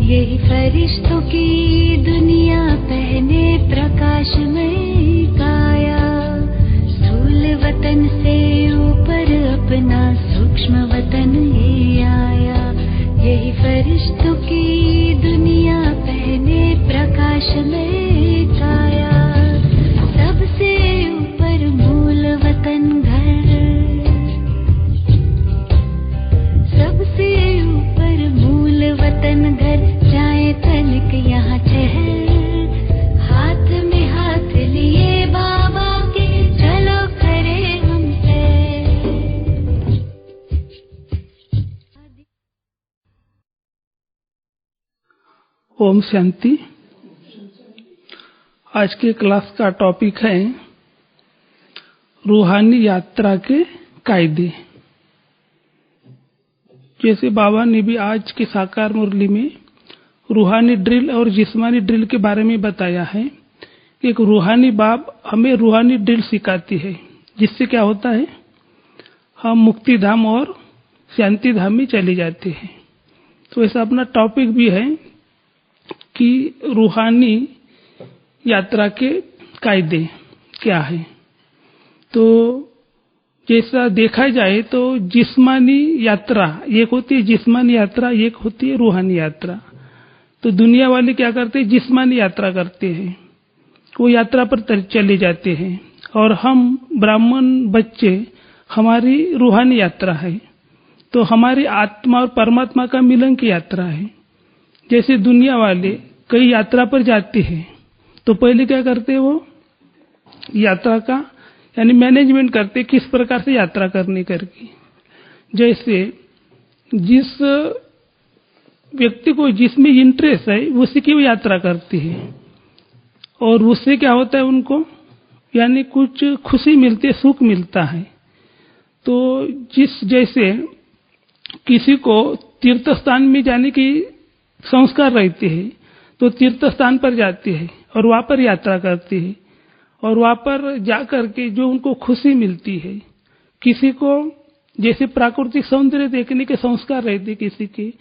यही फरिश्तों की दुनिया पहने प्रकाश में काया, स्थूल वतन से ऊपर अपना सूक्ष्म वतन ये आया। यही फरिश्तों की दुनिया पहने प्रकाश में काया, सबसे ऊपर मूल वतन घर, सबसे ऊपर मूल वतन घर, जाए तनिक यहाँ ठहर, हाथ में हाथ लिए बाबा के चलो करे हमसे। ओम शांति। आज के क्लास का टॉपिक है रूहानी यात्रा के कायदे। जैसे बाबा ने भी आज के साकार मुरली में रूहानी ड्रिल और जिस्मानी ड्रिल के बारे में बताया है। एक रूहानी बाप हमें रूहानी ड्रिल सिखाती है, जिससे क्या होता है, हम मुक्ति धाम और शांति धाम में चले जाते हैं। तो ऐसा अपना टॉपिक भी है कि रूहानी यात्रा के कायदे क्या है। तो जैसा देखा जाए तो जिस्मानी यात्रा एक होती है, जिस्मानी यात्रा एक होती है रूहानी यात्रा। तो दुनिया वाले क्या करते हैं, जिस्मानी यात्रा करते हैं, वो यात्रा पर चले जाते हैं, और हम ब्राह्मण बच्चे हमारी रूहानी यात्रा है। तो हमारी आत्मा और परमात्मा का मिलन की यात्रा है। जैसे दुनिया वाले कई यात्रा पर जाते हैं, तो पहले क्या करते हैं, वो यात्रा का यानी मैनेजमेंट करते, किस प्रकार से यात्रा करनी करके। जैसे जिस व्यक्ति को जिसमें इंटरेस्ट है उसी की वो यात्रा करती है, और उससे क्या होता है, उनको यानी कुछ खुशी मिलती है, सुख मिलता है। तो जिस जैसे किसी को तीर्थ स्थान में जाने की संस्कार रहते हैं, तो तीर्थ स्थान पर जाते हैं और वहां पर यात्रा करते हैं, और वहां पर जाकर के जो उनको खुशी मिलती है। किसी को जैसे प्राकृतिक सौंदर्य देखने के संस्कार रहते किसी के,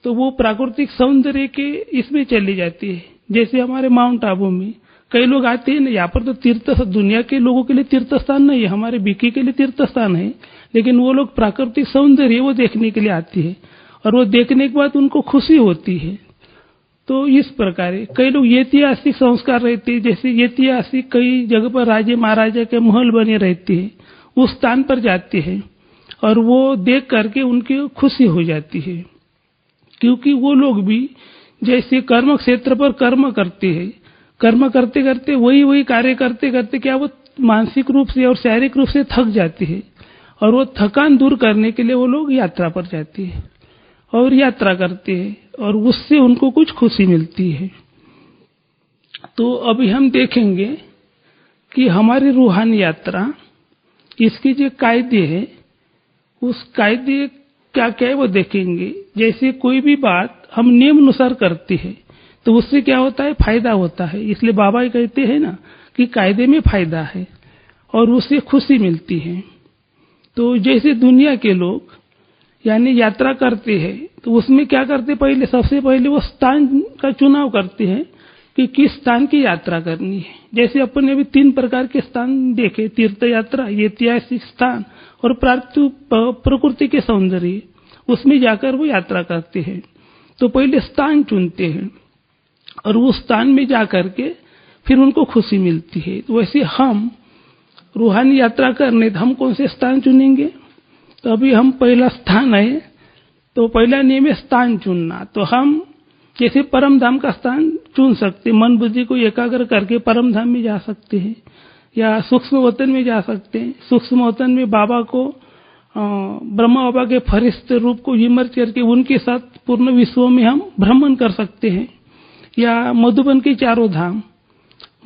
तो वो प्राकृतिक सौंदर्य के इसमें चली जाती है। जैसे हमारे माउंट आबू में कई लोग आते हैं ना, यहाँ पर तो तीर्थ दुनिया के लोगों के लिए तीर्थ स्थान नहीं है, हमारे बीकी के लिए तीर्थ स्थान है, लेकिन वो लोग प्राकृतिक सौंदर्य वो देखने के लिए आती है, और वो देखने के बाद उनको खुशी होती है। तो इस प्रकार कई लोग ऐतिहासिक संस्कार रहते हैं, जैसे ऐतिहासिक कई जगह पर राजे महाराजा के महल बने रहते हैं, उस स्थान पर जाते हैं और वो देख करके उनकी खुशी हो जाती है। क्योंकि वो लोग भी जैसे कर्म क्षेत्र पर कर्म करते हैं, कर्म करते करते वही कार्य करते करते क्या वो मानसिक रूप से और शारीरिक रूप से थक जाते हैं, और वो थकान दूर करने के लिए वो लोग यात्रा पर जाते हैं और यात्रा करते हैं, और उससे उनको कुछ खुशी मिलती है। तो अभी हम देखेंगे कि हमारी रूहानी यात्रा, इसके जो कायदे हैं, उस कायदे क्या क्या है वो देखेंगे। जैसे कोई भी बात हम नियम अनुसार करते हैं तो उससे क्या होता है, फायदा होता है। इसलिए बाबा ही कहते हैं ना कि कायदे में फायदा है और उससे खुशी मिलती है। तो जैसे दुनिया के लोग यानी यात्रा करते हैं, तो उसमें क्या करते, पहले सबसे पहले वो स्थान का चुनाव करते हैं कि किस स्थान की यात्रा करनी है। जैसे अपन ने अभी 3 प्रकार के स्थान देखे, तीर्थ यात्रा, ऐतिहासिक स्थान और प्रकृति के सौंदर्य, उसमें जाकर वो यात्रा करते हैं। तो पहले स्थान चुनते हैं और उस स्थान में जाकर के फिर उनको खुशी मिलती है। तो वैसे हम रूहानी यात्रा करने तो हम कौन से स्थान चुनेंगे। तो अभी हम पहला स्थान है, तो पहला नियम है स्थान चुनना। तो हम जैसे परम धाम का स्थान चुन सकते, मन बुद्धि को एकाग्र करके परम धाम में जा सकते हैं, या सूक्ष्म वतन में जा सकते हैं। सूक्ष्म वतन में बाबा को ब्रह्मा बाबा के फरिश्ते रूप को इमर्ज करके उनके साथ पूर्ण विश्व में हम भ्रमण कर सकते हैं, या मधुबन के चारों धाम,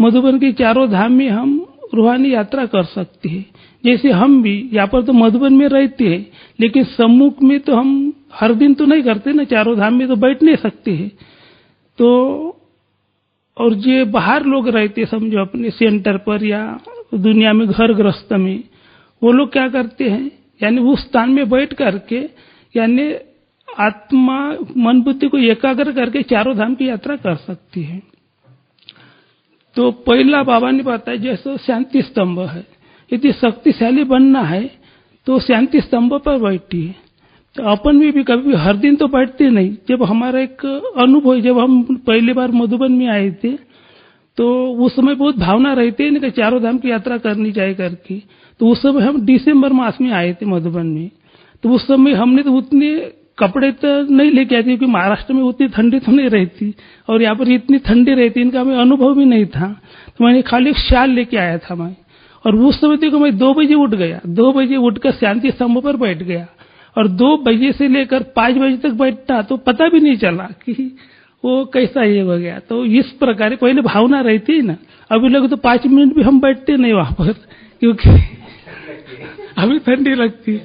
मधुबन के चारों धाम में हम रूहानी यात्रा कर सकते हैं। जैसे हम भी यहाँ पर तो मधुबन में रहते हैं, लेकिन सम्मुख में तो हम हर दिन तो नहीं करते ना, चारों धाम में तो बैठ नहीं सकते हैं। तो और जो बाहर लोग रहते समझो अपने सेंटर पर या दुनिया में घर गृहस्थ में, वो लोग क्या करते हैं, यानी उस स्थान में बैठ करके यानी आत्मा मन बुद्धि को एकाग्र करके चारों धाम की यात्रा कर सकती है। तो पहला बाबा ने बताया जैसे शांति स्तंभ है, यदि शक्तिशाली बनना है तो शांति स्तंभ पर बैठी है। तो अपन भी कभी हर दिन तो बैठते नहीं। जब हमारा एक अनुभव, जब हम पहली बार मधुबन में आए थे तो उस समय बहुत भावना रहती है ना कि चारों धाम की यात्रा करनी चाहिए करके। तो उस समय हम दिसंबर मास में आए थे मधुबन में। तो उस समय हमने तो उतने कपड़े तो नहीं लेके आए थे क्योंकि महाराष्ट्र में उतनी ठंडी तो नहीं रहती और यहाँ पर इतनी ठंडी रहती, इनका हमें अनुभव भी नहीं था। तो मैंने खाली एक शाल लेके आया था मैं। और उस समय देखो मैं 2 बजे उठ गया, 2 बजे उठकर शांति स्तंभ पर बैठ गया और 2 बजे से लेकर 5 बजे तक बैठता तो पता भी नहीं चला कि वो कैसा ये हो गया। तो इस प्रकार पहले भावना रहती है ना। अभी लोग तो 5 मिनट भी हम बैठते नहीं वहां पर क्योंकि अभी ठंडी लगती,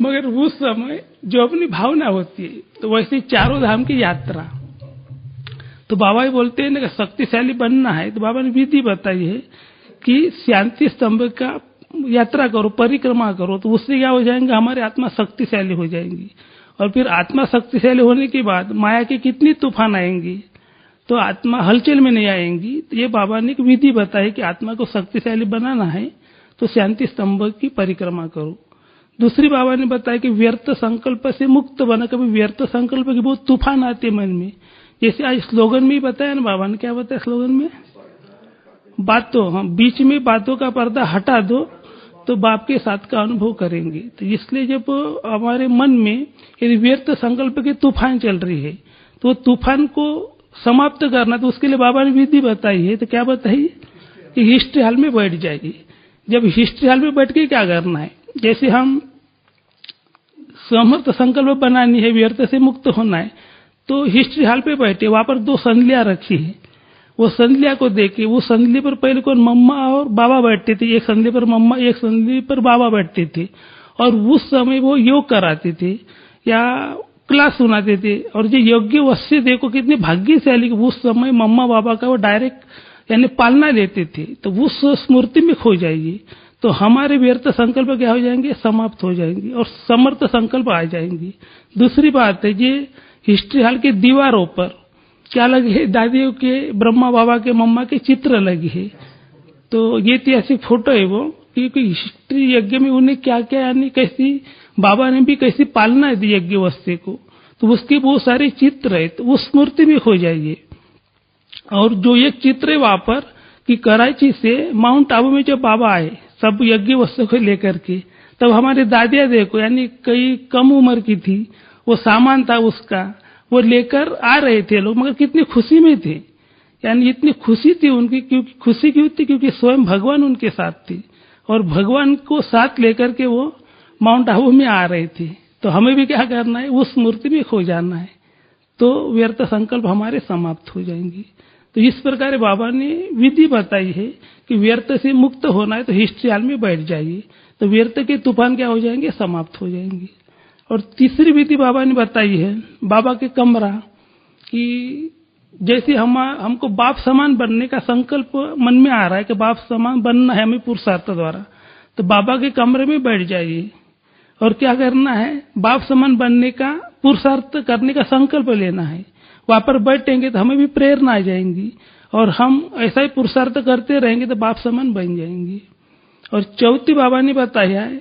मगर उस समय जो अपनी भावना होती है तो वैसे चारों धाम की यात्रा। तो बाबा ही बोलते हैं ना कि शक्तिशाली बनना है तो बाबा ने विधि बताई है कि शांति स्तंभ का यात्रा करो, परिक्रमा करो, तो उससे क्या हो जाएंगे, हमारी आत्मा शक्तिशाली हो जाएंगी। और फिर आत्मा शक्तिशाली होने के बाद माया के कितनी तूफान आएंगी तो आत्मा हलचल में नहीं आएंगी। तो ये बाबा ने एक विधि बताई कि आत्मा को शक्तिशाली बनाना है तो शांति स्तंभ की परिक्रमा करो। दूसरी बाबा ने बताया कि व्यर्थ संकल्प से मुक्त बना। कभी व्यर्थ संकल्प की बहुत तूफान आते मन में, जैसे आज स्लोगन में ही बताया ना बाबा ने, क्या बताया स्लोगन में, बातों, हाँ, बीच में बातों का पर्दा हटा दो तो बाप के साथ का अनुभव करेंगे। तो इसलिए जब हमारे मन में यदि व्यर्थ संकल्प की तूफान चल रही है तो तूफान को समाप्त करना, तो उसके लिए बाबा ने विधि बताई है। तो क्या बताई कि हिस्ट्री हॉल में बैठ जाइए। जब हिस्ट्री हॉल में बैठ के क्या करना है, जैसे हम समर्थ संकल्प बनानी है, व्यर्थ से मुक्त होना है, तो हिस्ट्री हॉल पे बैठे, वहां पर 2 संध्या रखी है। वो संध्या को देखे, वो संध्या पर पहले कौन, मम्मा और बाबा बैठते थे। एक संध्या पर मम्मा, एक संध्या पर बाबा बैठते थे और उस समय वो योग कराते थे या क्लास सुनाते थे। और जो योग्य वश्य देखो कितने भाग्यशाली, उस समय मम्मा बाबा का वो डायरेक्ट यानी पालना लेते थे। तो उस स्मृति में खो जाइए तो हमारे व्यर्थ संकल्प क्या हो जाएंगे, समाप्त हो जाएंगे और समर्थ संकल्प आ जाएंगे। दूसरी बात है, ये हिस्ट्री हॉल की दीवारों पर क्या लगे है, दादियों के, ब्रह्मा बाबा के, मम्मा के चित्र लगे है। तो ये ऐतिहासिक फोटो है वो, क्योंकि हिस्ट्री यज्ञ में उन्हें क्या क्या यानी कैसी बाबा ने भी कैसी पालना दी यज्ञ वस्ते को, तो उसके बहुत सारे चित्र है। तो उस स्मृति में खो जाइए। और जो एक चित्र है वहां पर कि कराची से माउंट आबू में जब बाबा आए सब यज्ञ वस्तु को लेकर के, तब हमारे दादिया देखो यानी कई कम उम्र की थी, वो सामान था उसका, वो लेकर आ रहे थे लोग, मगर कितनी खुशी में थे, यानी इतनी खुशी थी उनकी। क्योंकि खुशी क्यों थी, क्योंकि स्वयं भगवान उनके साथ थी और भगवान को साथ लेकर के वो माउंट आबू में आ रहे थे। तो हमें भी क्या करना है, उस मूर्ति में खो जाना है तो व्यर्थ संकल्प हमारे समाप्त हो जाएंगे। तो इस प्रकार बाबा ने विधि बताई है कि व्यर्थ से मुक्त होना है तो हिस्ट्री हॉल में बैठ जाइए तो व्यर्थ के तूफान क्या हो जाएंगे, समाप्त हो जाएंगे। और तीसरी विधि बाबा ने बताई है, बाबा के कमरा, कि जैसे हमको बाप समान बनने का संकल्प मन में आ रहा है कि बाप समान बनना है हमें पुरुषार्थ द्वारा, तो बाबा के कमरे में बैठ जाइए और क्या करना है, बाप समान बनने का पुरुषार्थ करने का संकल्प लेना है। वहां पर बैठेंगे तो हमें भी प्रेरणा आ जाएंगी और हम ऐसा ही पुरुषार्थ करते रहेंगे तो बाप समान बन जाएंगे। और चौथी बाबा ने बताया है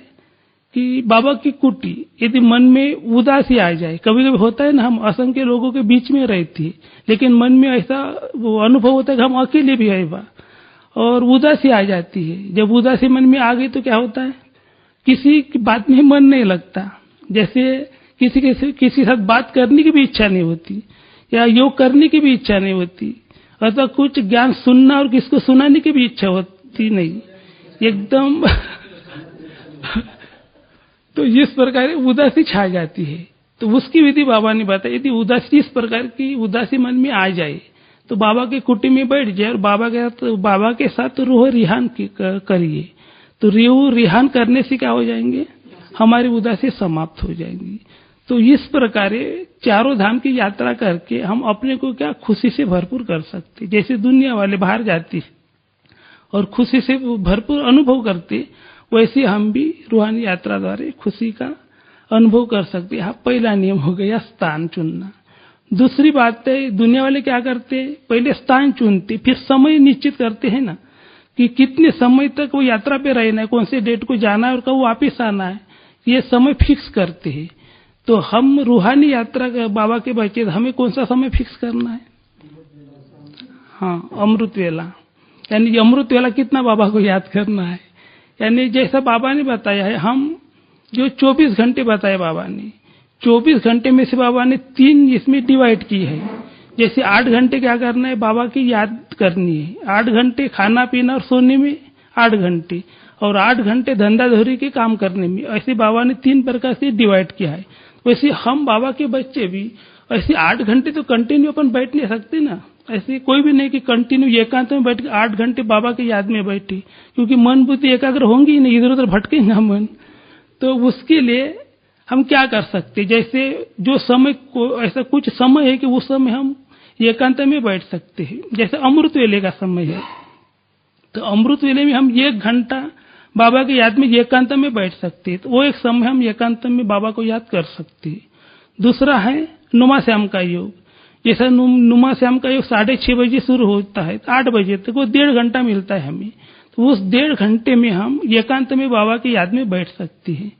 कि बाबा की कुटी, यदि मन में उदासी आ जाए, कभी कभी होता है ना, हम असंख्य लोगों के बीच में रहते हैं लेकिन मन में ऐसा वो अनुभव होता है कि हम अकेले भी है बा, और उदासी आ जाती है। जब उदासी मन में आ गई तो क्या होता है, किसी की बात में मन नहीं लगता, जैसे किसी साथ बात करने की भी इच्छा नहीं होती या योग करने की भी इच्छा नहीं होती, अथवा कुछ ज्ञान सुनना और किसको सुनाने की भी इच्छा होती नहीं, एकदम तो इस प्रकार उदासी छा जाती है। तो उसकी विधि बाबा ने बताई, यदि उदासी इस प्रकार की उदासी मन में आ जाए तो बाबा के कुटी में बैठ जाए और बाबा के साथ रूह रिहान करिए। तो रूह रिहान करने से क्या हो जाएंगे, हमारी उदासी समाप्त हो जाएंगी। तो इस प्रकार चारों धाम की यात्रा करके हम अपने को क्या खुशी से भरपूर कर सकते। जैसे दुनिया वाले बाहर जाती और खुशी से भरपूर अनुभव करते, वैसे हम भी रूहानी यात्रा द्वारा खुशी का अनुभव कर सकते हैं। हाँ, पहला नियम हो गया स्थान चुनना। दूसरी बात है, दुनिया वाले क्या करते हैं, पहले स्थान चुनते, फिर समय निश्चित करते हैं ना कि कितने समय तक वो यात्रा पे रहना है, कौन से डेट को जाना है और कब वापिस आना है, ये समय फिक्स करते हैं। तो हम रूहानी यात्रा का बाबा के बच्चे, हमें कौन सा समय फिक्स करना है? हाँ, अमृत वेला, यानी अमृत वेला कितना बाबा को याद करना है। यानी जैसा बाबा ने बताया है, हम जो 24 घंटे बताए बाबा ने, 24 घंटे में से बाबा ने 3 इसमें डिवाइड की है। जैसे 8 घंटे क्या करना है, बाबा की याद करनी है। 8 घंटे खाना पीना और सोने में 8 घंटे, और 8 घंटे धंधा धोरी के काम करने में। ऐसे बाबा ने 3 प्रकार से डिवाइड किया है। वैसे हम बाबा के बच्चे भी ऐसे 8 घंटे तो कंटिन्यू अपन बैठ नहीं सकते ना। ऐसे कोई भी नहीं कि कंटिन्यू एकांत में बैठ के 8 घंटे बाबा की याद में बैठे, क्योंकि मन बुद्धि एकाग्र होंगी ही नहीं, इधर उधर भटकेगा मन। तो उसके लिए हम क्या कर सकते, जैसे जो समय को, ऐसा कुछ समय है कि उस समय हम एकांत में बैठ सकते हैं। जैसे अमृत वेले का समय है, तो अमृत वेले में हम 1 घंटा बाबा की याद में एकांत में बैठ सकते हैं। तो वो एक समय हम एकांत में बाबा को याद कर सकते हैं। दूसरा है नुमा श्याम का योग। जैसा नुमा श्याम का योग 6:30 बजे शुरू होता है, तो 8 बजे तक वो 1.5 घंटा मिलता है हमें। तो उस 1.5 घंटे में हम एकांत में बाबा की याद में बैठ सकते हैं।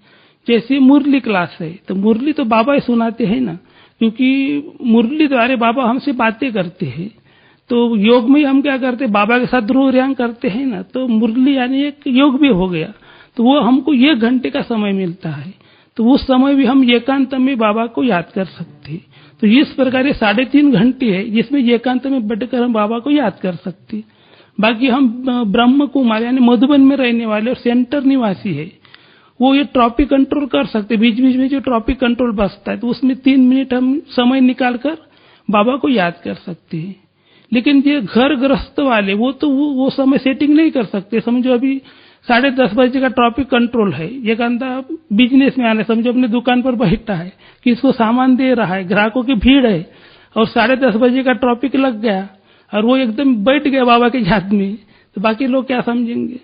जैसे मुरली क्लास है, तो मुरली तो बाबा ही सुनाते हैं ना, क्योंकि मुरली द्वारा बाबा हमसे बातें करते हैं। तो योग में हम क्या करते हैं, बाबा के साथ ध्रुव करते हैं ना, तो मुरली यानी एक योग भी हो गया। तो वो हमको 1 घंटे का समय मिलता है, तो उस समय भी हम एकांत में बाबा को याद कर सकते हैं। तो इस प्रकार 3.5 घंटे है जिसमें एकांत में बैठकर हम बाबा को याद कर सकते हैं। बाकी हम ब्रह्म कुमार यानी मधुबन में रहने वाले और सेंटर निवासी है, वो ये ट्रॉफिक कंट्रोल कर सकते। बीच बीच में जो ट्रॉफिक कंट्रोल बसता है, तो उसमें 3 मिनट हम समय निकाल कर बाबा को याद कर सकते हैं। लेकिन ये घर गृहस्थ वाले, वो तो वो समय सेटिंग नहीं कर सकते। समझो अभी 10:30 बजे का ट्रॉफिक कंट्रोल है, एक बंदा बिजनेस में आना, समझो अपने दुकान पर बैठा है, किसको सामान दे रहा है, ग्राहकों की भीड़ है, और 10:30 बजे का ट्रॉफिक लग गया और वो एकदम बैठ गया बाबा के याद में, तो बाकी लोग क्या समझेंगे?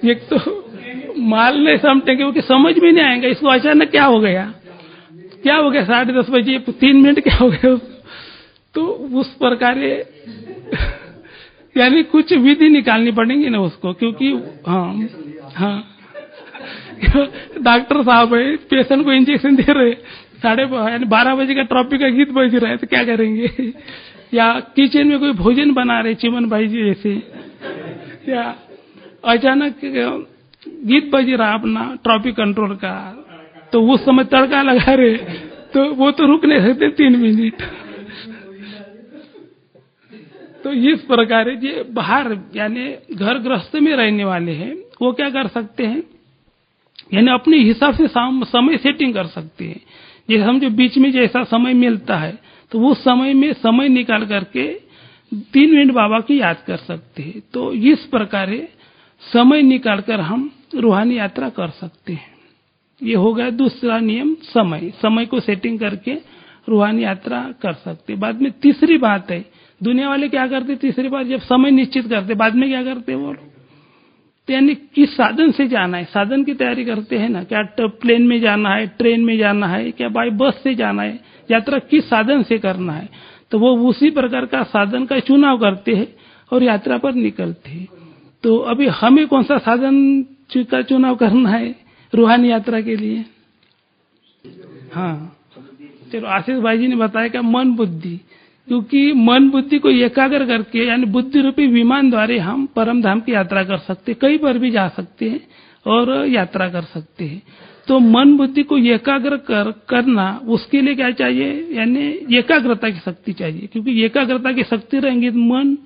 एक तो माल नहीं समझेंगे, क्योंकि समझ में नहीं आएगा इसको अचानक क्या हो गया, क्या हो गया 10:30 बजे 3 मिनट क्या हो गया। तो उस प्रकार यानी कुछ विधि निकालनी पड़ेगी ना उसको, क्योंकि हाँ डॉक्टर साहब है, पेशेंट को इंजेक्शन दे रहे, 12:30 बजे का ट्रॉफिक का गीत बज रहा है, तो क्या करेंगे? या किचन में कोई भोजन बना रहे चिमन भाई जी जैसे, या अचानक गीत बज रहा अपना ट्रॉफिक कंट्रोल का, तो उस समय तड़का लगा रहे, तो वो तो रुक नहीं सकते 3 मिनट। तो इस प्रकार ये बाहर यानी घर गृहस्थ में रहने वाले हैं, वो क्या कर सकते हैं, यानी अपने हिसाब से समय सेटिंग कर सकते हैं। जैसे हम जो बीच में जैसा समय मिलता है, तो उस समय में समय निकाल करके 3 मिनट बाबा की याद कर सकते हैं। तो इस प्रकार समय निकालकर हम रूहानी यात्रा कर सकते हैं। ये हो गया दूसरा नियम, समय को सेटिंग करके रूहानी यात्रा कर सकते। बाद में तीसरी बात है, दुनिया वाले क्या करते, तीसरी बार जब समय निश्चित करते, बाद में क्या करते वो, तो यानी किस साधन से जाना है, साधन की तैयारी करते हैं ना, क्या प्लेन में जाना है, ट्रेन में जाना है, क्या बाई बस से जाना है, यात्रा किस साधन से करना है, तो वो उसी प्रकार का साधन का चुनाव करते हैं और यात्रा पर निकलते हैं। तो अभी हमें कौन सा साधन का चुनाव करना है रूहानी यात्रा के लिए? हाँ, चलो आशीष भाई जी ने बताया क्या, मन बुद्धि, क्योंकि मन बुद्धि को एकाग्र करके यानी बुद्धि रूपी विमान द्वारा हम परम धाम की यात्रा कर सकते, कहीं पर भी जा सकते हैं और यात्रा कर सकते हैं। तो मन बुद्धि को एकाग्र करना, उसके लिए क्या चाहिए, यानी एकाग्रता की शक्ति चाहिए, क्योंकि एकाग्रता की शक्ति रहेंगी तो मन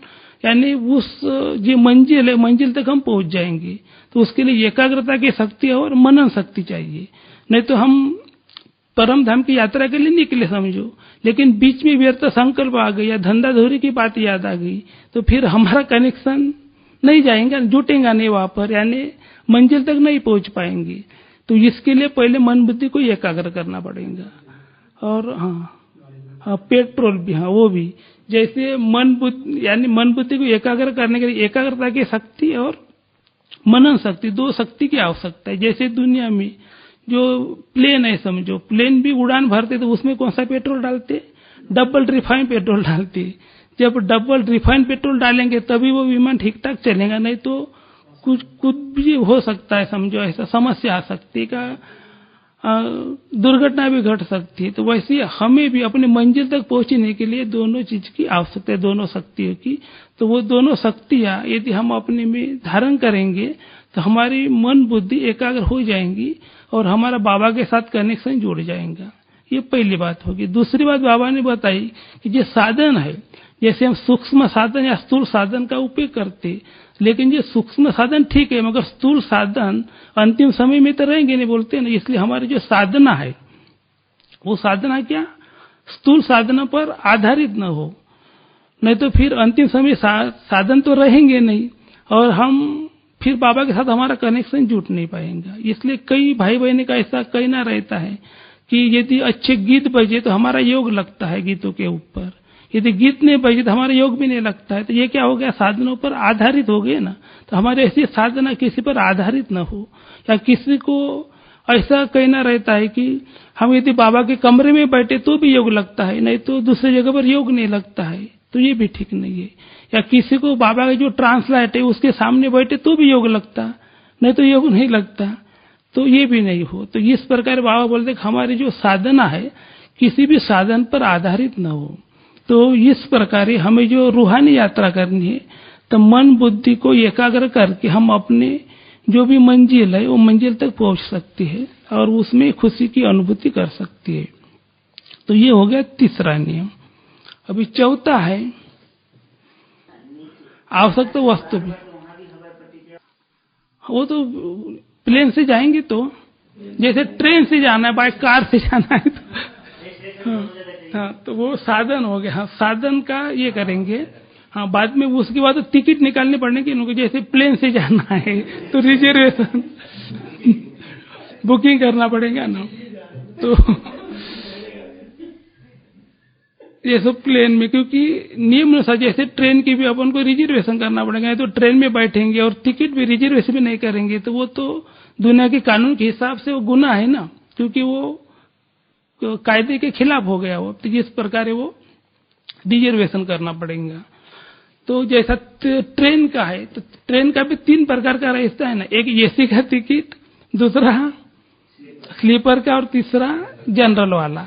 यानी उस जो मंजिल है, मंजिल तक हम पहुंच जाएंगे। तो उसके लिए एकाग्रता की शक्ति और मनन शक्ति चाहिए। नहीं तो हम परम धाम की यात्रा के लिए निकले समझो, लेकिन बीच में व्यर्थ संकल्प आ गई या धंधा धोरी की बात याद आ गई, तो फिर हमारा कनेक्शन नहीं जाएगा, जुटेगा नहीं वहां पर, यानी मंजिल तक नहीं पहुंच पाएंगे। तो इसके लिए पहले मन बुद्धि को एकाग्र करना पड़ेगा। और हाँ पेट्रोल भी, हाँ वो भी, जैसे मन बुद्धि यानी मन बुद्धि को एकाग्र करने के लिए एकाग्रता की शक्ति और मनन शक्ति, दो शक्ति की आवश्यकता है। जैसे दुनिया में जो प्लेन है, समझो प्लेन भी उड़ान भरते तो उसमें कौन सा पेट्रोल डालते? डबल रिफाइंड पेट्रोल डालते। जब डबल रिफाइंड पेट्रोल डालेंगे तभी वो विमान ठीक ठाक चलेगा, नहीं तो कुछ भी हो सकता है, समझो ऐसा समस्या आ सकती है, दुर्घटना भी घट सकती है। तो वैसे हमें भी अपने मंजिल तक पहुंचने के लिए दोनों चीज की आवश्यकता है, दोनों शक्तियों की। तो वो दोनों शक्तियां यदि हम अपने में धारण करेंगे तो हमारी मन बुद्धि एकाग्र हो जाएंगी और हमारा बाबा के साथ कनेक्शन जुड़ जाएगा। ये पहली बात होगी। दूसरी बात बाबा ने बताई कि जो साधन है, जैसे हम सूक्ष्म साधन या स्थूल साधन का उपयोग करते, लेकिन ये सूक्ष्म साधन ठीक है, मगर स्थूल साधन अंतिम समय में तो रहेंगे नहीं, बोलते ना। इसलिए हमारी जो साधना है वो साधना क्या स्थूल साधना पर आधारित न हो, नहीं तो फिर अंतिम समय साधन तो रहेंगे नहीं और हम फिर बाबा के साथ हमारा कनेक्शन जुट नहीं पाएगा। इसलिए कई भाई बहनों का ऐसा कहना रहता है कि यदि अच्छे गीत बजे तो हमारा योग लगता है गीतों के ऊपर, यदि गीत नहीं बजे तो हमारा योग भी नहीं लगता है। तो ये क्या हो गया, साधनों पर आधारित हो गए ना। तो हमारे ऐसी साधना किसी पर आधारित न हो, या किसी को ऐसा कहना रहता है कि हम यदि बाबा के कमरे में बैठे तो भी योग लगता है, नहीं तो दूसरी जगह पर योग नहीं लगता है, तो ये भी ठीक नहीं है। या किसी को बाबा का जो ट्रांसलाइट है उसके सामने बैठे तो भी योग लगता, नहीं तो योग नहीं लगता, तो ये भी नहीं हो। तो इस प्रकार बाबा बोलते कि हमारी जो साधना है किसी भी साधन पर आधारित न हो। तो इस प्रकार हमें जो रूहानी यात्रा करनी है तो मन बुद्धि को एकाग्र करके हम अपने जो भी मंजिल है वो मंजिल तक पहुंच सकती है और उसमें खुशी की अनुभूति कर सकती है। तो ये हो गया तीसरा नियम। अभी चौथा है आवश्यक तो वस्तु भी। वो तो प्लेन से जाएंगे, तो जैसे ट्रेन से जाना है, बाय कार से जाना है तो हाँ, तो वो साधन हो गया। हाँ, साधन का ये करेंगे। हाँ, बाद में उसके बाद तो टिकट निकालने पड़ेंगे उनको। जैसे प्लेन से जाना है तो रिजर्वेशन बुकिंग करना पड़ेगा ना। तो ये सब प्लेन में, क्योंकि नियम अनुसार जैसे ट्रेन की भी अपन को रिजर्वेशन करना पड़ेगा, तो ट्रेन में बैठेंगे और टिकट भी रिजर्वेशन भी नहीं करेंगे तो वो तो दुनिया के कानून के हिसाब से वो गुनाह है ना, क्योंकि वो कायदे के खिलाफ हो गया वो। तो जिस प्रकार वो रिजर्वेशन करना पड़ेगा। तो जैसा ट्रेन का है, तो ट्रेन का भी 3 प्रकार का रहता है ना, एक एसी का टिकट, दूसरा स्लीपर का और तीसरा जनरल वाला।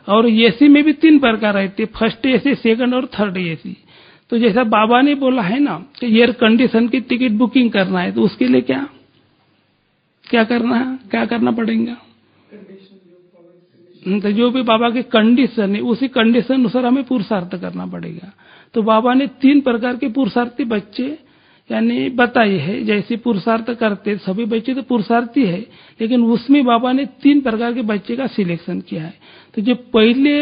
और एसी में भी 3 प्रकार रहते हैं, फर्स्ट एसी, सेकंड और थर्ड एसी। तो जैसा बाबा ने बोला है ना कि एयर कंडीशन की टिकट बुकिंग करना है, तो उसके लिए क्या करना है, क्या करना पड़ेगा? तो जो भी बाबा की कंडीशन है उसी कंडीशन अनुसार हमें पुरुषार्थ करना पड़ेगा। तो बाबा ने 3 प्रकार के पुरुषार्थी बच्चे यानी बताए हैं। जैसे पुरुषार्थ करते सभी बच्चे तो पुरुषार्थी है, लेकिन उसमें बाबा ने 3 प्रकार के बच्चे का सिलेक्शन किया है। तो जो पहले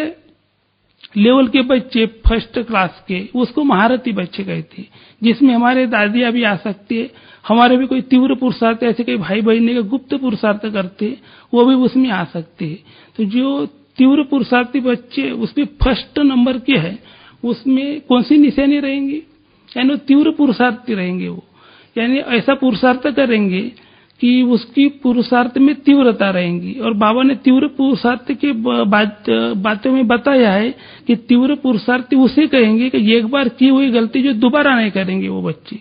लेवल के बच्चे फर्स्ट क्लास के, उसको महारथी बच्चे कहते हैं, जिसमें हमारे दादियां भी आ सकती है, हमारे भी कोई तीव्र पुरुषार्थ ऐसे कई भाई बहन का गुप्त पुरुषार्थ करते वो भी उसमें आ सकते हैं। तो जो तीव्र पुरुषार्थी बच्चे उसमें फर्स्ट नंबर के है, उसमें कौन सी निशानी रहेंगी, यानी तीव्र पुरुषार्थी रहेंगे वो, यानी ऐसा पुरुषार्थ करेंगे कि उसकी पुरुषार्थ में तीव्रता रहेंगी। और बाबा ने तीव्र पुरुषार्थ के बातों में बताया है कि तीव्र पुरुषार्थी उसे कहेंगे कि एक बार की हुई गलती जो दोबारा नहीं करेंगे वो बच्चे।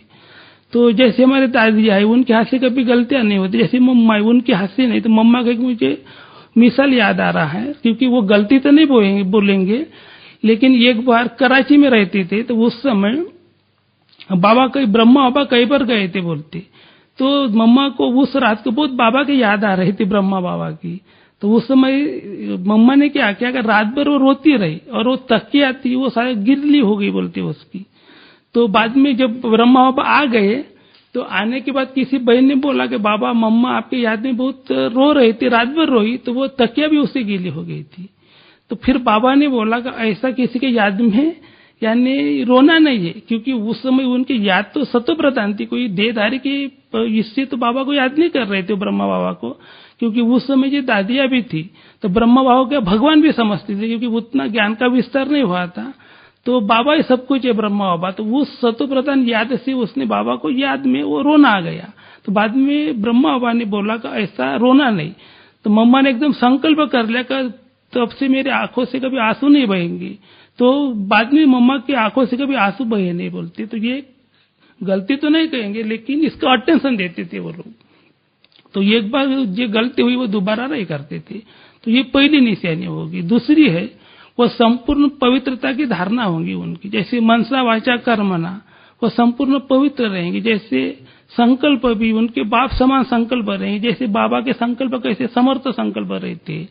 तो जैसे हमारे दादी है, उनके हाथ से कभी गलतियां नहीं होती, जैसे मम्मा है उनके हाथ से नहीं, तो मम्मा का मुझे मिसाल याद आ रहा है, क्योंकि वो गलती तो नहीं बोलेंगे, लेकिन एक बार कराची में रहते थे तो उस समय बाबा ब्रह्मा बाबा कई बार गए थे बोलते, तो मम्मा को उस रात को बहुत बाबा की याद आ रही थी, ब्रह्मा बाबा की। तो उस समय मम्मा ने क्या किया कि रात भर वो रोती रही और वो तकिया थी वो शायद गिरली हो गई बोलती उसकी। तो बाद में जब ब्रह्मा बाबा आ गए तो आने के बाद किसी बहन ने बोला कि बाबा मम्मा आपकी याद में बहुत रो रही थी, रात भर रोई, तो वो तकिया भी उससे गीली हो गई थी। तो फिर बाबा ने बोला कि ऐसा किसी के याद में यानी रोना नहीं है, क्योंकि उस समय उनकी याद तो सतो प्रधान थी, कोई देहधारी की इससे तो बाबा को याद नहीं कर रहे थे ब्रह्मा बाबा को, क्योंकि उस समय जो दादियां भी थी तो ब्रह्मा बाबा को भगवान भी समझती थी, क्योंकि उतना ज्ञान का विस्तार नहीं हुआ था। तो बाबा ही सब कुछ है ब्रह्मा बाबा, तो उस सतो प्रधान याद से उसने बाबा को याद में वो रोना आ गया। तो बाद में ब्रह्मा बाबा ने बोला कि ऐसा रोना नहीं। तो मम्मा ने एकदम संकल्प कर लिया कि तब से मेरे आंखों से कभी आंसू नहीं बहेंगे। तो बाद में मम्मा की आंखों से कभी आंसू बहे नहीं बोलती। तो ये गलती तो नहीं कहेंगे, लेकिन इसका अटेंशन देते थे वो लोग। तो एक बार जो गलती हुई वो दोबारा नहीं करते थे। तो ये पहली निशानी होगी। दूसरी है वो संपूर्ण पवित्रता की धारणा होगी उनकी, जैसे मनसा वाचा कर्मणा, वो संपूर्ण पवित्र रहेंगे। जैसे संकल्प भी उनके बाप समान संकल्प रहेंगे, जैसे बाबा के संकल्प कैसे समर्थ संकल्प रहते,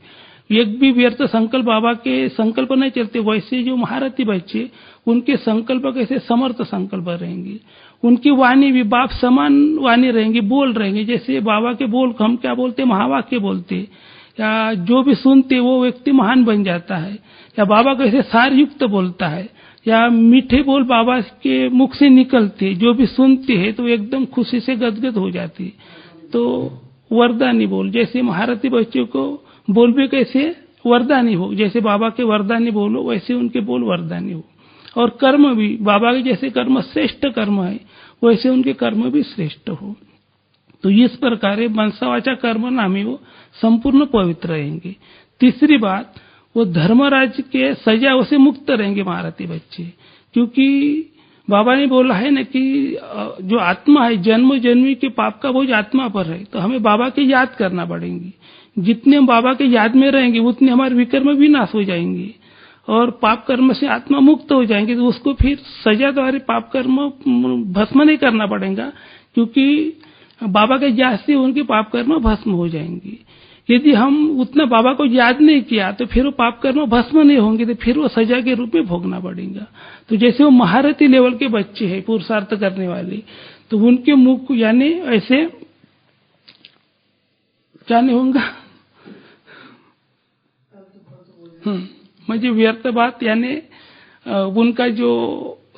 एक भी व्यर्थ संकल्प बाबा के संकल्प नहीं चलते, वैसे जो महारथी बच्चे उनके संकल्प कैसे समर्थ संकल्प रहेंगे। उनकी वाणी भी बाप समान वाणी रहेंगी, बोल रहेंगे, जैसे बाबा के बोल हम क्या बोलते, महावाक्य बोलते, या जो भी सुनते वो व्यक्ति महान बन जाता है। या बाबा कैसे सार युक्त बोलता है, या मीठे बोल बाबा के मुख से निकलते, जो भी सुनते हैं तो एकदम खुशी से गदगद हो जाती। तो वरदानी बोल, जैसे महारथी बच्चों को बोल भी कैसे वरदानी हो, जैसे बाबा के वरदानी बोलो वैसे उनके बोल वरदानी हो। और कर्म भी बाबा के जैसे कर्म श्रेष्ठ कर्म है वैसे उनके कर्म भी श्रेष्ठ हो। तो इस प्रकार मनसा वाचा कर्म नामी वो संपूर्ण पवित्र रहेंगे। तीसरी बात, वो धर्मराज के सजाओं से मुक्त रहेंगे महारथी बच्चे, क्योंकि बाबा ने बोला है ना कि जो आत्मा है जन्म जन्मी के पाप का बोझ आत्मा पर है। तो हमें बाबा की याद करना पड़ेगी। जितने हम बाबा के याद में रहेंगे उतने हमारे विकर्म भी नाश हो जाएंगे और पाप कर्म से आत्मा मुक्त हो जाएंगे। तो उसको फिर सजा द्वारा पाप कर्म भस्म नहीं करना पड़ेगा, क्योंकि बाबा के याद से उनके पाप कर्म भस्म हो जाएंगे। यदि हम उतना बाबा को याद नहीं किया तो फिर वो पाप कर्म भस्म नहीं होंगे, तो फिर वो सजा के रूप में भोगना पड़ेगा। तो जैसे वो महारथी लेवल के बच्चे हैं पुरुषार्थ करने वाले, तो उनके मुख यानी ऐसे क्या नहीं होगा, मुझे व्यर्थ बात, यानी उनका जो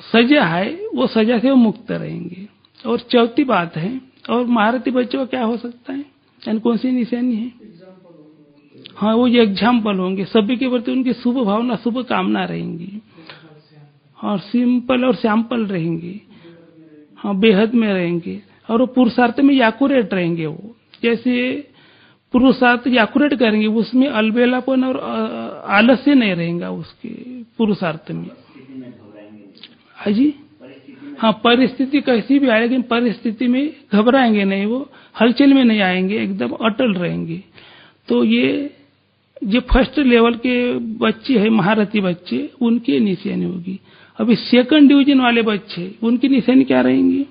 सजा है वो सजा से वो मुक्त रहेंगे। और चौथी बात है, और महारथी बच्चों का क्या हो सकता है, यानी कौन सी निशानी है, हाँ वो एग्जाम्पल होंगे, सभी के प्रति उनकी शुभ भावना शुभ कामना रहेंगी, और सिंपल और सैंपल रहेंगे, हाँ बेहद में रहेंगे। और वो पुरुषार्थ में एक्यूरेट रहेंगे। वो जैसे पुरुषार्थ एक्यूरेट करेंगे, उसमें अलबेलापन और आलस्य नहीं रहेगा उसके पुरुषार्थ में। हाँ जी, हाँ परिस्थिति कैसी भी आए लेकिन परिस्थिति में घबराएंगे नहीं, वो हलचल में नहीं आएंगे, एकदम अटल रहेंगे। तो ये जो फर्स्ट लेवल के बच्चे हैं महारथी बच्चे, उनकी निशानी होगी। अभी सेकंड डिवीजन वाले बच्चे, उनकी निशानी क्या रहेंगी,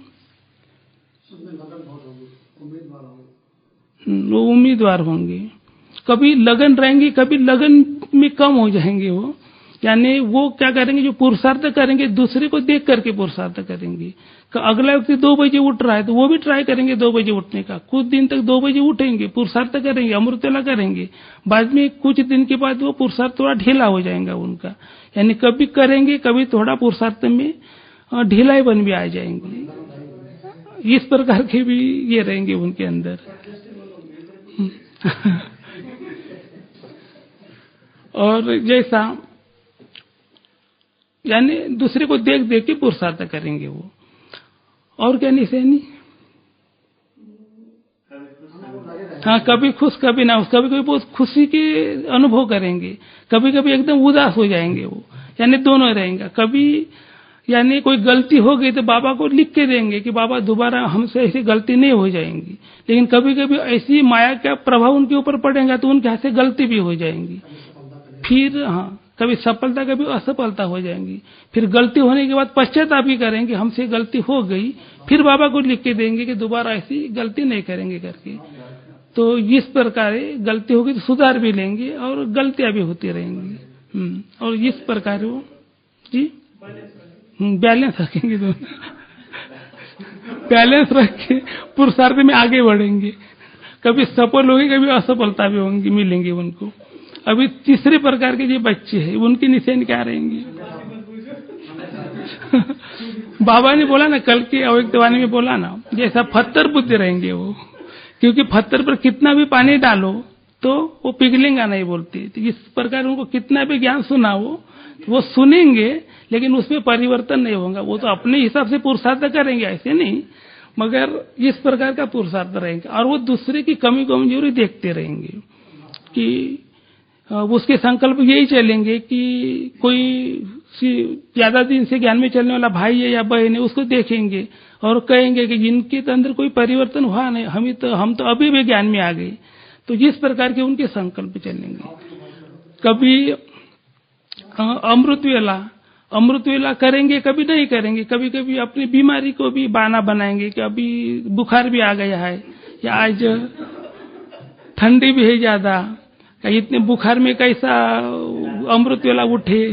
वो उम्मीदवार होंगे, कभी लगन रहेंगे, कभी लगन में कम हो जाएंगे। वो यानी वो क्या करेंगे, जो पुरुषार्थ करेंगे दूसरे को देख करके पुरुषार्थ करेंगे। अगला व्यक्ति 2 बजे उठ रहा है तो वो भी ट्राई करेंगे 2 बजे उठने का, कुछ दिन तक 2 बजे उठेंगे, पुरुषार्थ करेंगे, अमृतवेला करेंगे। बाद में कुछ दिन के बाद वो पुरुषार्थ थोड़ा ढीला हो जाएगा उनका, यानी कभी करेंगे कभी थोड़ा पुरुषार्थ में ढीलाईपन भी आ जाएंगे। इस प्रकार के भी ये रहेंगे उनके अंदर। और जैसा यानी दूसरे को देख देख के पुरुषार्थ करेंगे वो। और क्या निशानी, हाँ कभी खुश कभी ना, कभी कभी बहुत खुशी के अनुभव करेंगे, कभी कभी एकदम उदास हो जाएंगे वो, यानी दोनों रहेंगे। कभी यानी कोई गलती हो गई तो बाबा को लिख के देंगे कि बाबा दोबारा हमसे ऐसी गलती नहीं हो जाएंगी। लेकिन कभी कभी ऐसी माया का प्रभाव उनके ऊपर पड़ेगा तो उनके हाथ से गलती भी हो जाएंगी। फिर हाँ कभी सफलता कभी असफलता हो जाएंगी। फिर गलती होने के बाद पश्चाताप भी करेंगे, हमसे गलती हो गई, फिर बाबा को लिख के देंगे कि दोबारा ऐसी गलती नहीं करेंगे करके। तो इस प्रकार गलती होगी तो सुधार भी लेंगे और गलतियां भी होती रहेंगी। और इस प्रकार वो जी बैलेंस रखेंगे, दोनों बैलेंस रख के पुरुषार्थ में आगे बढ़ेंगे। कभी सफल होगी कभी असफलता भी होंगी, मिलेंगे उनको। अभी तीसरे प्रकार के जो बच्चे हैं उनकी निशानी क्या रहेंगी। बाबा ने बोला ना कल की अव्यक्तवाणी में बोला ना, जैसा पत्थर बुद्धि रहेंगे वो, क्योंकि पत्थर पर कितना भी पानी डालो तो वो पिघलेगा नहीं बोलते। तो इस प्रकार उनको कितना भी ज्ञान सुना वो सुनेंगे लेकिन उसमें परिवर्तन नहीं होगा। वो तो अपने हिसाब से पुरुषार्थ करेंगे, ऐसे नहीं, मगर इस प्रकार का पुरुषार्थ रहेंगे और वो दूसरे की कमी कमजोरी देखते रहेंगे कि उसके संकल्प यही चलेंगे कि कोई ज्यादा दिन से ज्ञान में चलने वाला भाई है या बहन है उसको देखेंगे और कहेंगे कि जिनके अंदर कोई परिवर्तन हुआ नहीं, हम तो अभी भी ज्ञान में आ गए। तो जिस प्रकार के उनके संकल्प चलेंगे। कभी अमृत वेला करेंगे, कभी नहीं करेंगे। कभी कभी अपनी बीमारी को भी बहाना बनाएंगे कि अभी बुखार भी आ गया है या आज ठंडी भी है ज्यादा, इतने बुखार में कैसा अमृत वेला उठे।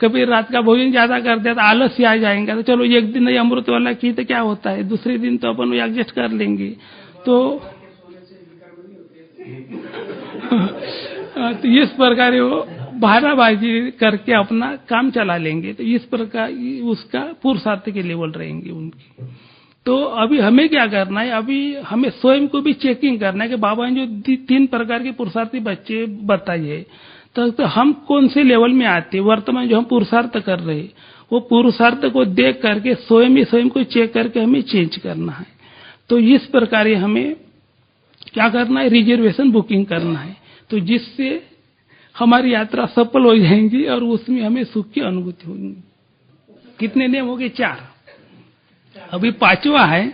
कभी रात का भोजन ज्यादा कर दिया तो आलस से आ जाएंगे, तो चलो एक दिन नहीं अमृत वाला की तो क्या होता है, दूसरे दिन तो अपन एडजस्ट कर लेंगे। तो इस प्रकार वो बहानाबाजी करके अपना काम चला लेंगे। तो इस प्रकार उसका पुरुषार्थ के लेवल रहेंगे उनकी। तो अभी हमें क्या करना है, अभी हमें स्वयं को भी चेकिंग करना है कि बाबा ने जो 3 प्रकार के पुरुषार्थी बच्चे बताइए, तो हम कौन से लेवल में आते, वर्तमान जो हम पुरुषार्थ कर रहे हैं वो पुरुषार्थ को देख करके स्वयं को चेक करके हमें चेंज करना है। तो इस प्रकार हमें क्या करना है, रिजर्वेशन बुकिंग करना है, तो जिससे हमारी यात्रा सफल हो जाएंगी और उसमें हमें सुख की अनुभूति होगी। कितने नियम हो गए? 4। अभी 5वां है।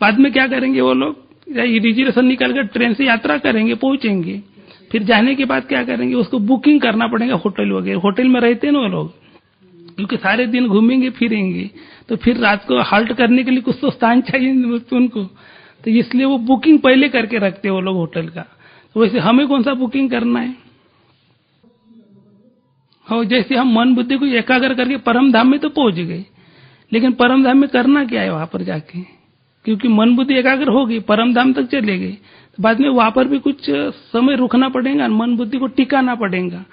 बाद में क्या करेंगे वो लोग, रिजर्वेशन निकाल कर ट्रेन से यात्रा करेंगे, पहुंचेंगे। फिर जाने के बाद क्या करेंगे, उसको बुकिंग करना पड़ेगा होटल वगैरह। होटल में रहते हैं ना वो लोग, क्योंकि सारे दिन घूमेंगे फिरेंगे, तो फिर रात को हाल्ट करने के लिए कुछ तो स्थान चाहिए उनको, तो इसलिए वो बुकिंग पहले करके रखते हैं वो लोग होटल का। तो वैसे हमें कौन सा बुकिंग करना है? हो, जैसे हम मन बुद्धि को एकाग्र करके परम धाम में तो पहुंच गए, लेकिन परम धाम में करना क्या है वहां पर जाके? क्योंकि मन बुद्धि एकाग्र हो गई, परम धाम तक चले गए, तो बाद में वहां पर भी कुछ समय रुकना पड़ेगा, मन बुद्धि को टिकाना पड़ेगा।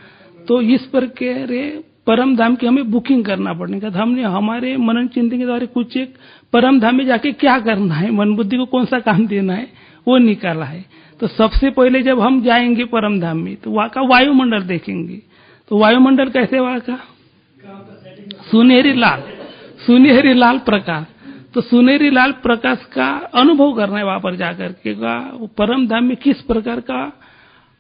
तो इस प्रकार परम धाम की हमें बुकिंग करना पड़ेगा। तो हमने हमारे मनन चिंतन के द्वारा कुछ एक परम धाम में जाके क्या करना है, मन बुद्धि को कौन सा काम देना है, वो निकाला है। तो सबसे पहले जब हम जाएंगे परम धाम में, तो वहां का वायुमंडल देखेंगे। तो वायुमंडल कैसे वहां का? सुनहरी लाल प्रकाश। तो सुनहरी लाल प्रकाश का अनुभव करना है वहां पर जाकर के। परम धाम में किस प्रकार का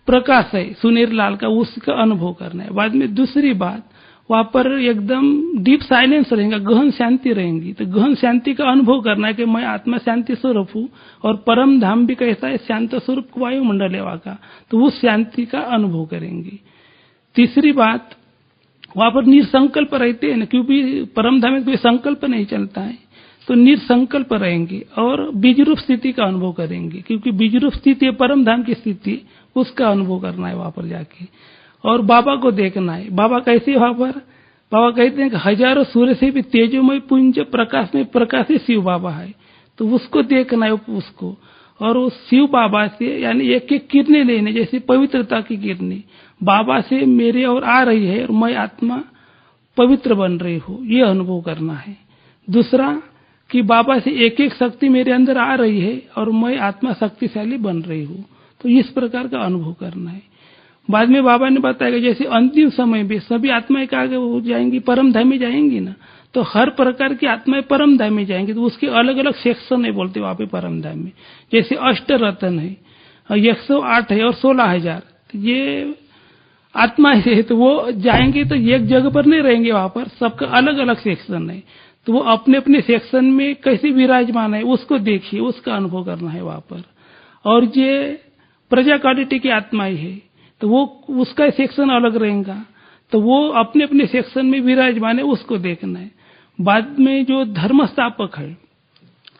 प्रकाश है सुनहरी लाल का, उसका अनुभव करना है। बाद में दूसरी बात, वहां पर एकदम डीप साइलेंस रहेगा, गहन शांति रहेंगी। तो गहन शांति का अनुभव करना है कि मैं आत्मा शांति स्वरूप हूँ, और परम धाम भी कैसा है, शांत स्वरूप वायुमंडल है वहां का, तो उस शांति का अनुभव करेंगे। तीसरी बात, वहां पर निसंकल्प रहते हैं ना, क्योंकि परम धाम में कोई संकल्प नहीं चलता है, तो निसंकल्प रहेंगे और बीजरूप स्थिति का अनुभव करेंगे, क्योंकि बीजरूप स्थिति है परम धाम की स्थिति, उसका अनुभव करना है वहां पर जाके। और बाबा को देखना है, बाबा कैसे वहां पर? बाबा कहते हैं कि हजारों सूर्य से भी तेजोमय पुंज प्रकाश में प्रकाशित शिव बाबा है, तो उसको देखना है उसको। और उस शिव बाबा से यानी एक एक किरणें लेने, जैसे पवित्रता की किरणें बाबा से मेरे और आ रही है और मैं आत्मा पवित्र बन रही हूँ, ये अनुभव करना है। दूसरा कि बाबा से एक एक शक्ति मेरे अंदर आ रही है और मैं आत्मा शक्तिशाली बन रही हूँ, तो इस प्रकार का अनुभव करना है। बाद में बाबा ने बताया जैसे अंतिम समय में सभी आत्माएं आगे हो जाएंगी, परम धाम में जाएंगी ना, तो हर प्रकार की आत्माएं परम धाम में जाएंगी, तो उसके अलग अलग सेक्शन है बोलते वहां पे परम धाम में। जैसे अष्ट रत्न है, 108 है और 16,000 ये आत्मा है, तो वो जाएंगे तो एक जगह पर नहीं रहेंगे, वहां पर सबका अलग अलग सेक्शन है, तो वो अपने अपने सेक्शन में कैसे विराजमान है उसको देखिए, उसका अनुभव करना है वहां पर। और ये प्रजा क्वालिटी की आत्माएं है, तो वो उसका सेक्शन अलग रहेगा, तो वो अपने अपने सेक्शन में विराजमान है, उसको देखना है। बाद में जो धर्म स्थापक है,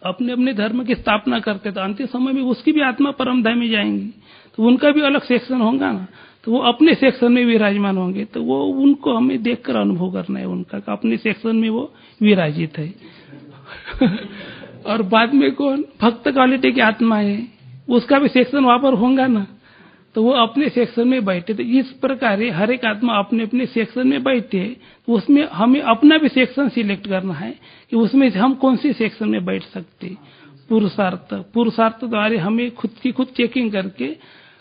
अपने अपने धर्म की स्थापना करते, तो अंतिम समय में उसकी भी आत्मा परम धाम में जाएंगी, तो उनका भी अलग सेक्शन होगा ना, तो वो अपने सेक्शन में विराजमान होंगे, तो वो उनको हमें देखकर अनुभव करना है उनका, अपने सेक्शन में वो विराजित है। और बाद में कौन? भक्त क्वालिटी की आत्मा है, उसका भी सेक्शन वहां पर होगा ना, तो वो अपने सेक्शन में बैठे। तो इस प्रकार हर एक आत्मा अपने अपने सेक्शन में बैठे, तो उसमें हमें अपना भी सेक्शन सिलेक्ट करना है कि उसमें हम कौन सी सेक्शन में बैठ सकते। पुरुषार्थ द्वारा हमें खुद की खुद चेकिंग करके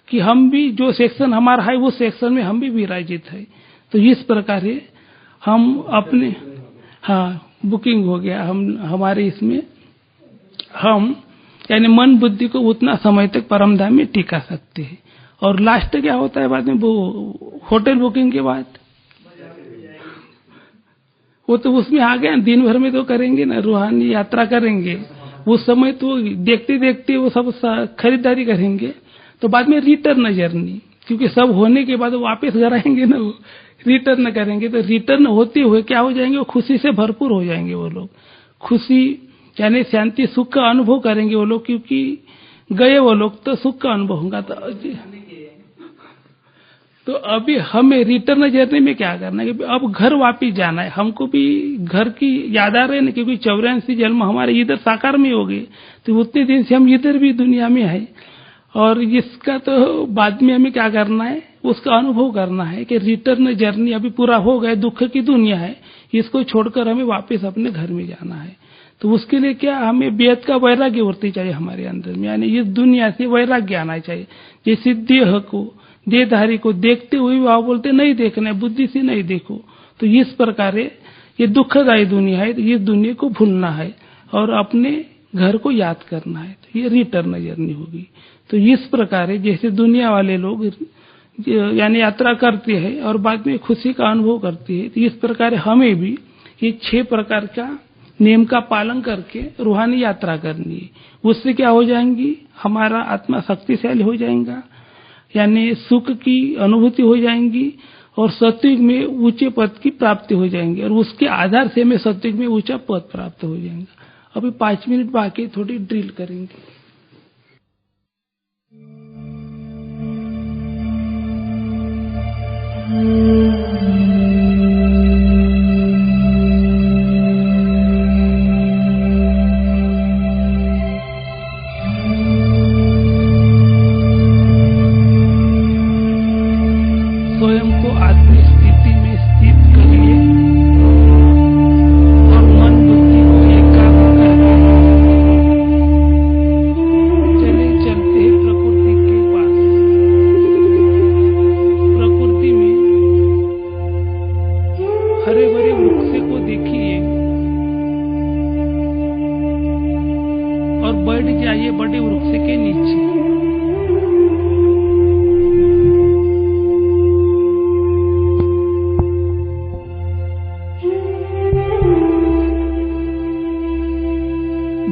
कि हम भी जो सेक्शन हमारा है उस सेक्शन में हम भी विराजित है। तो इस प्रकार हम अपने बुकिंग हो गया। हम हमारे इसमें हम यानी मन बुद्धि को उतना समय तक परमधाम में टिका सकते हैं। और लास्ट क्या होता है बाद में, वो होटल बुकिंग के बाद वो तो उसमें आ गया, दिन भर में तो करेंगे ना, रूहानी यात्रा करेंगे, उस समय तो देखते देखते वो सब खरीदारी करेंगे। तो बाद में रिटर्न जर्नी, क्योंकि सब होने के बाद वापस घर आएंगे ना, वो रिटर्न करेंगे। तो रिटर्न होते हुए क्या हो जाएंगे, वो खुशी से भरपूर हो जाएंगे वो लोग। खुशी यानी शांति सुख का अनुभव करेंगे वो लोग, क्योंकि गए वो लोग तो सुख का अनुभव होगा। तो अभी हमें रिटर्न जर्नी में क्या करना है कि अब घर वापिस जाना है। हमको भी घर की याद आ रही है ना, क्योंकि 84 जन्म हमारे इधर साकार में हो गए, तो उतने दिन से हम इधर भी दुनिया में है। और इसका तो बाद में हमें क्या करना है, उसका अनुभव करना है कि रिटर्न जर्नी अभी पूरा हो गया, दुख की दुनिया है, इसको छोड़कर हमें वापस अपने घर में जाना है। तो उसके लिए क्या, हमें बेहद का वैराग्य वृत्ति चाहिए हमारे अंदर में, यानी इस दुनिया से वैराग्य आना चाहिए। जैसे देह को, देहधारी को देखते हुए वहां बोलते नहीं देखना है, बुद्धि से नहीं देखो। तो इस प्रकार ये दुखदायी दुनिया है, तो इस दुनिया को भूलना है और अपने घर को याद करना है। तो ये रिटर्न जर्नी होगी। तो इस प्रकार जैसे दुनिया वाले लोग यानी यात्रा करते हैं और बाद में खुशी का अनुभव करते हैं, तो इस प्रकार हमें भी ये 6 प्रकार का नियम का पालन करके रूहानी यात्रा करनी है। उससे क्या हो जाएंगी, हमारा आत्मा शक्तिशाली हो जाएगा, यानी सुख की अनुभूति हो जाएंगी और सत्युग में ऊंचे पद की प्राप्ति हो जाएंगी, और उसके आधार से हमें सत्युग में ऊंचा पद प्राप्त हो जाएगा। अभी 5 मिनट बाकी, थोड़ी ड्रिल करेंगे। स्वयं को आत्मिक स्थिति में स्थित करिए और मन बुद्धि को एकाग्र करके चलते हैं प्रकृति के पास। प्रकृति में हरे भरे वृक्ष को देखिए और बैठ जाइए बड़े वृक्ष के नीचे।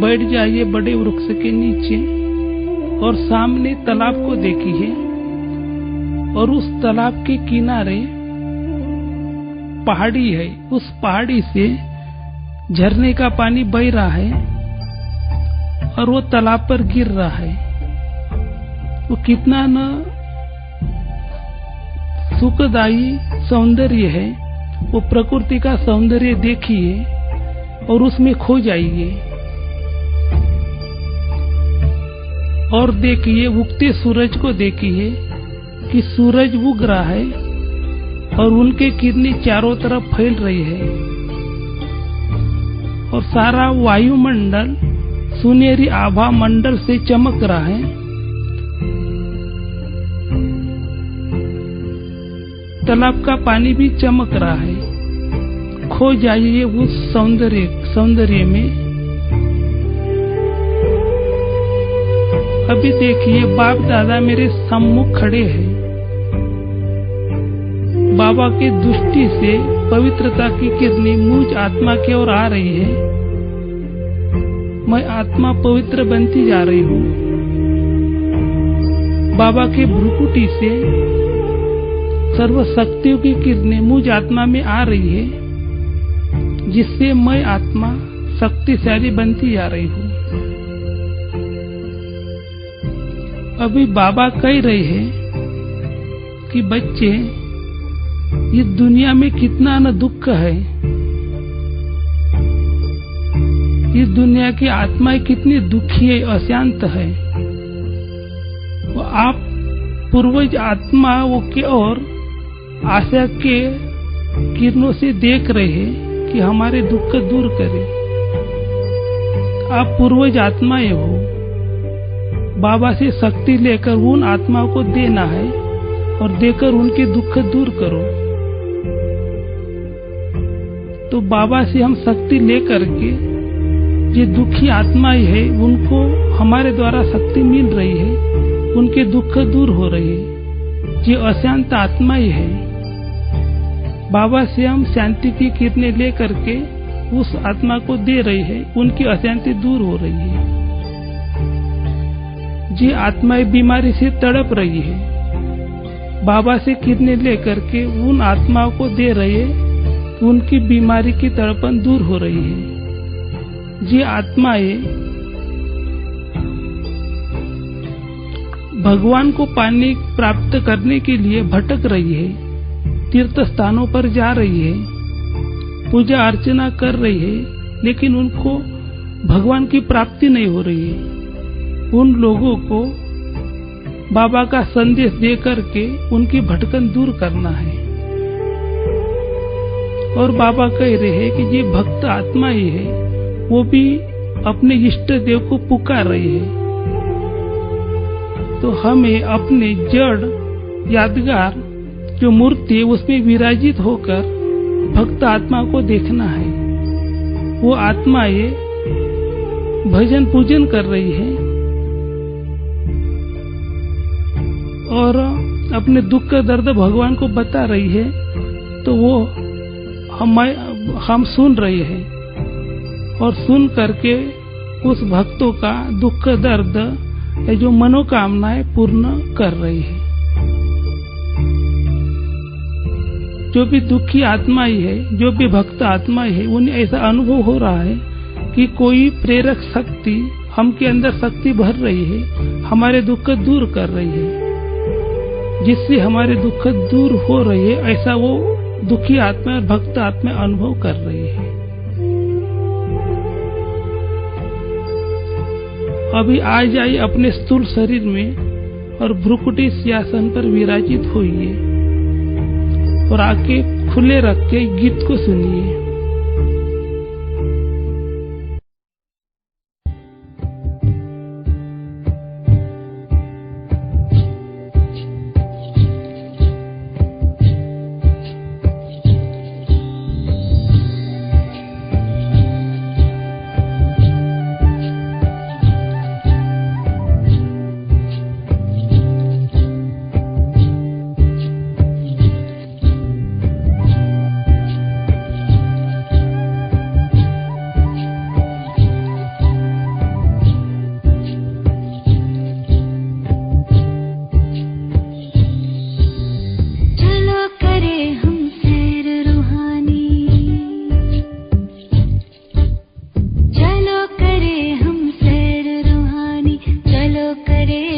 बैठ जाइए बड़े वृक्ष के नीचे और सामने तालाब को देखिए, और उस तालाब के किनारे पहाड़ी है, उस पहाड़ी से झरने का पानी बह रहा है और वो तालाब पर गिर रहा है। वो कितना न सुखदायी सौंदर्य है, वो प्रकृति का सौंदर्य देखिए और उसमें खो जाइए। और देखिए उगते सूरज को देखिए कि सूरज उग रहा है और उनके किरणें चारों तरफ फैल रही है, और सारा वायुमंडल सुनहरी आभा मंडल से चमक रहा है। तालाब का पानी भी चमक रहा है। खो जाइए उस सौंदर्य में। अभी देखिए बाप दादा मेरे सम्मुख खड़े हैं। बाबा के दृष्टि से पवित्रता की किरणें मुझ आत्मा की ओर आ रही है। मैं आत्मा पवित्र बनती जा रही हूँ। बाबा के भ्रुकुटी से सर्व शक्तियों की किरणें मुझ आत्मा में आ रही है, जिससे मैं आत्मा शक्तिशाली बनती जा रही हूँ। अभी बाबा कह रहे हैं कि बच्चे, इस दुनिया में कितना न दुख है, इस दुनिया की आत्माएं कितनी दुखी है, अशांत है। वो आप पूर्वज आत्माओं की ओर आशा के किरणों से देख रहे हैं कि हमारे दुख दूर करे। आप पूर्वज आत्माएं हो, बाबा से शक्ति लेकर उन आत्माओं को देना है और देकर उनके दुख दूर करो। तो बाबा से हम शक्ति लेकर के ये दुखी आत्माएं है उनको हमारे द्वारा शक्ति मिल रही है, उनके दुख दूर हो रहे हैं। ये अशांत आत्माएं है, बाबा से हम शांति की किरणें लेकर के उस आत्मा को दे रही है, उनकी अशांति दूर हो रही है। ये आत्माएं बीमारी से तड़प रही है, बाबा से किरणें लेकर के उन आत्माओं को दे रहे हैं, उनकी बीमारी की तड़पन दूर हो रही है। ये आत्माएं भगवान को पाने प्राप्त करने के लिए भटक रही है, तीर्थ स्थानों पर जा रही है, पूजा अर्चना कर रही है, लेकिन उनको भगवान की प्राप्ति नहीं हो रही है। उन लोगों को बाबा का संदेश दे करके उनकी भटकन दूर करना है। और बाबा कह रहे हैं कि ये भक्त आत्माएं है, वो भी अपने इष्ट देव को पुकार रही है। तो हमें अपने जड़ यादगार जो मूर्ति है उसमें विराजित होकर भक्त आत्मा को देखना है। वो आत्माएं भजन पूजन कर रही है और अपने दुख का दर्द भगवान को बता रही है, तो वो हम सुन रहे हैं और सुन करके उस भक्तों का दुख दर्द जो मनोकामनाएं पूर्ण कर रही है। जो भी दुखी आत्माएं है, जो भी भक्त आत्माएं है, उन्हें ऐसा अनुभव हो रहा है कि कोई प्रेरक शक्ति हम के अंदर शक्ति भर रही है, हमारे दुख दूर कर रही है, जिससे हमारे दुख दूर हो रही है, ऐसा वो दुखी आत्मा और भक्त आत्मा अनुभव कर रही है। अभी आ जाइए अपने स्थूल शरीर में और भ्रुकुटी सिंहासन पर विराजित होइए और आके खुले रख के गीत को सुनिए। करे